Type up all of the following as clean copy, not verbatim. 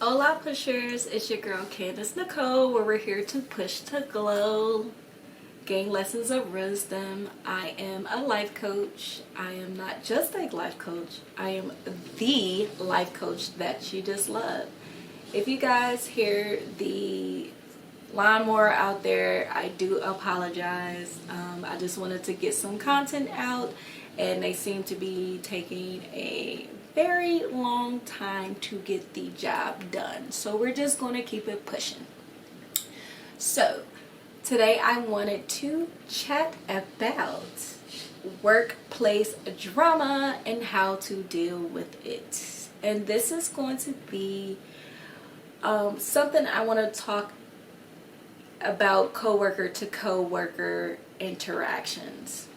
Hola Pushers, it's your girl Candace Nicole, where we're here to push to glow, gain lessons of wisdom. I am a life coach. I am not just a life coach, I am the life coach that you just love. If you guys hear the lawnmower out there, I do apologize. I just wanted to get some content out, and they seem to be taking a very long time to get the job done. So we're just going to keep it pushing. So today I wanted to chat about workplace drama and how to deal with it. And this is going to be something I want to talk about coworker to coworker interactions.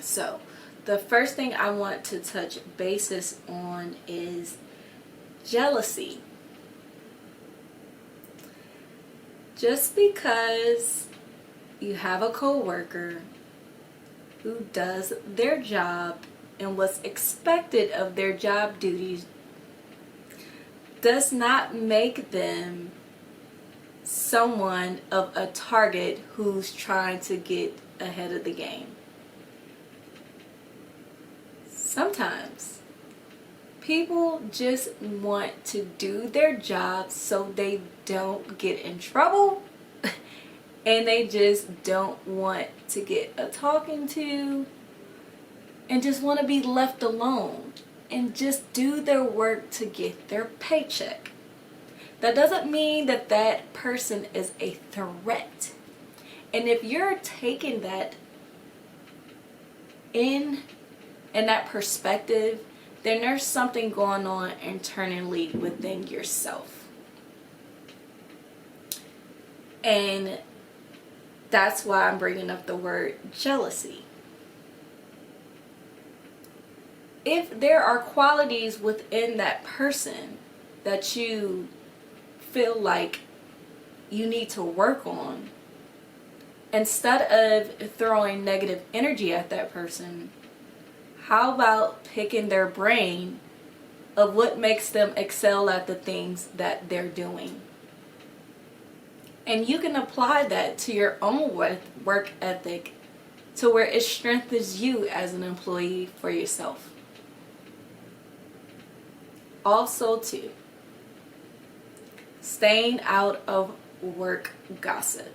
So the first thing I want to touch basis on is jealousy. Just because you have a coworker who does their job and what's expected of their job duties does not make them someone of a target who's trying to get ahead of the game. Sometimes people just want to do their job so they don't get in trouble and they just don't want to get a talking to and just want to be left alone and just do their work to get their paycheck. That doesn't mean that that person is a threat. And if you're taking that in that perspective, then there's something going on internally within yourself. And that's why I'm bringing up the word jealousy. If there are qualities within that person that you feel like you need to work on, instead of throwing negative energy at that person, how about picking their brain of what makes them excel at the things that they're doing? And you can apply that to your own work ethic to where it strengthens you as an employee for yourself. Also, too, staying out of work gossip.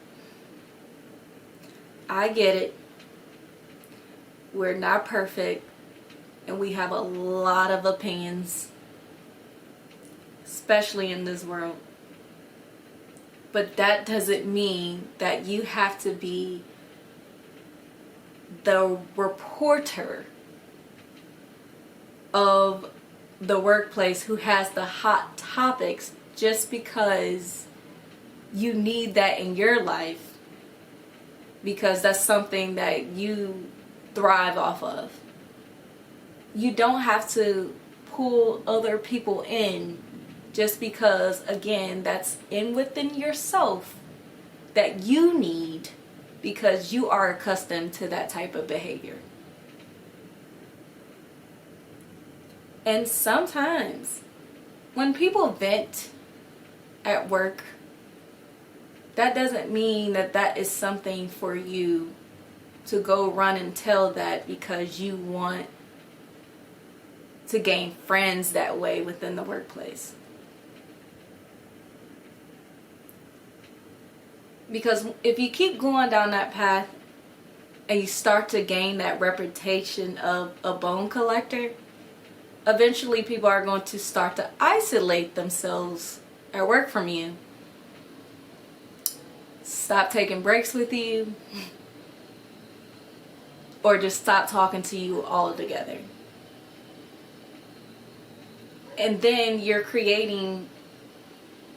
I get it. We're not perfect. And we have a lot of opinions, especially in this world. But that doesn't mean that you have to be the reporter of the workplace who has the hot topics just because you need that in your life, because that's something that you thrive off of. You don't have to pull other people in just because, again, that's within yourself that you need because you are accustomed to that type of behavior. And sometimes when people vent at work, that doesn't mean that that is something for you to go run and tell that because you want to gain friends that way within the workplace. Because if you keep going down that path and you start to gain that reputation of a bone collector, eventually people are going to start to isolate themselves at work from you. Stop taking breaks with you, or just stop talking to you altogether. And then you're creating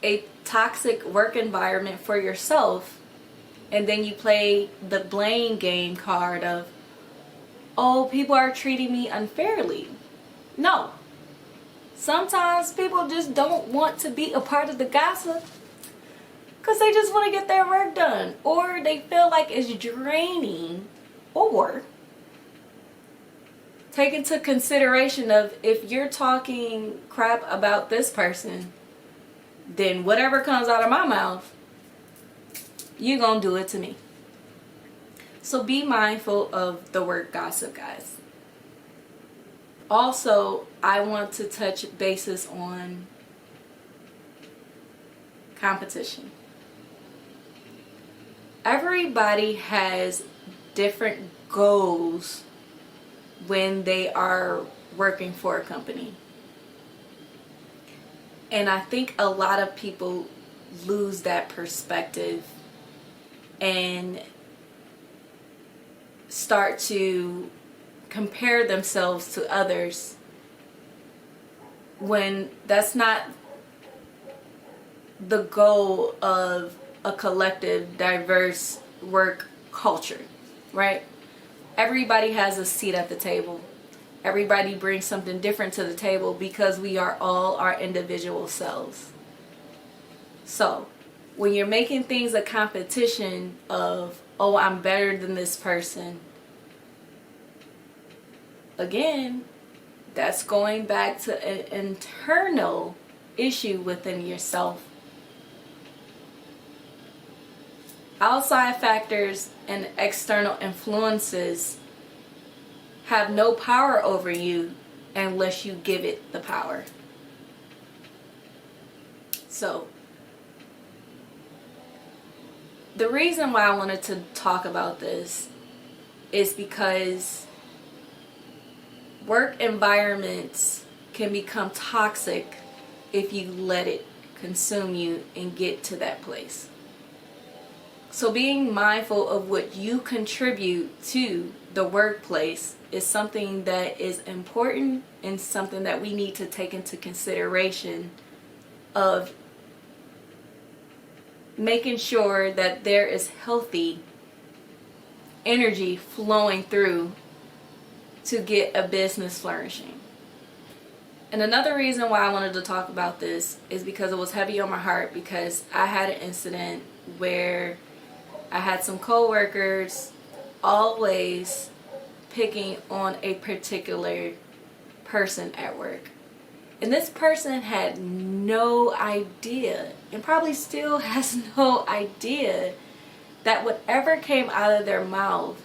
a toxic work environment for yourself, and then you play the blame game card of, oh, people are treating me unfairly. No. Sometimes people just don't want to be a part of the gossip because they just want to get their work done, or they feel like it's draining, or take into consideration of if you're talking crap about this person, then whatever comes out of my mouth, you're gonna do it to me. So be mindful of the work gossip, guys. Also, I want to touch bases on competition. Everybody has different goals when they are working for a company. And I think a lot of people lose that perspective and start to compare themselves to others when that's not the goal of a collective, diverse work culture, right? Everybody has a seat at the table. Everybody brings something different to the table because we are all our individual selves. So, when you're making things a competition of, oh, I'm better than this person, again, that's going back to an internal issue within yourself. Outside factors and external influences have no power over you unless you give it the power. So, the reason why I wanted to talk about this is because work environments can become toxic if you let it consume you and get to that place. So being mindful of what you contribute to the workplace is something that is important and something that we need to take into consideration of making sure that there is healthy energy flowing through to get a business flourishing. And another reason why I wanted to talk about this is because it was heavy on my heart, because I had an incident where I had some coworkers always picking on a particular person at work. And this person had no idea, and probably still has no idea, that whatever came out of their mouth,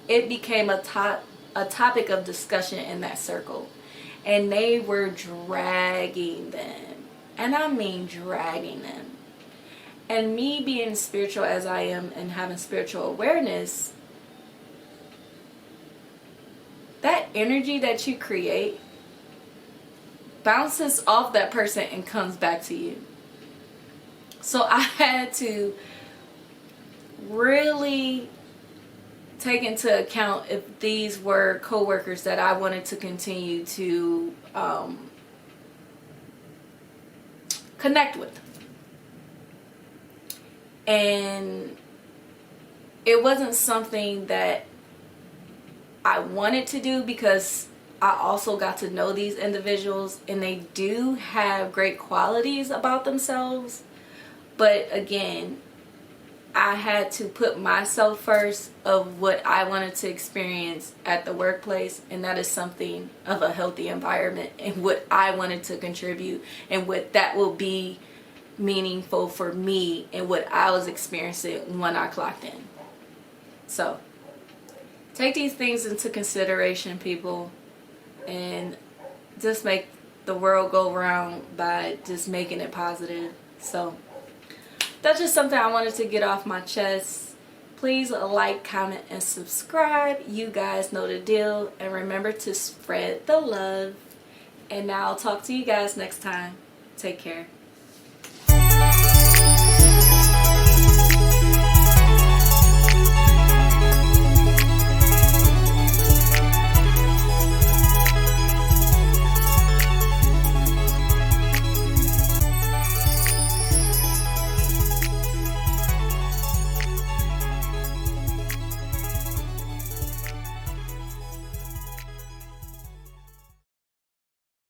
it became a topic of discussion in that circle. And they were dragging them. And I mean dragging them. And me being spiritual as I am and having spiritual awareness, that energy that you create bounces off that person and comes back to you. So I had to really take into account if these were coworkers that I wanted to continue to connect with. And it wasn't something that I wanted to do, because I also got to know these individuals and they do have great qualities about themselves. But again, I had to put myself first of what I wanted to experience at the workplace, and that is something of a healthy environment and what I wanted to contribute and what that will be meaningful for me and what I was experiencing when I clocked in. So take these things into consideration, people, and just make the world go round by just making it positive. So that's just something I wanted to get off my chest. Please like, comment, and subscribe. You guys know the deal. And remember to spread the love. And now I'll talk to you guys next time. Take care.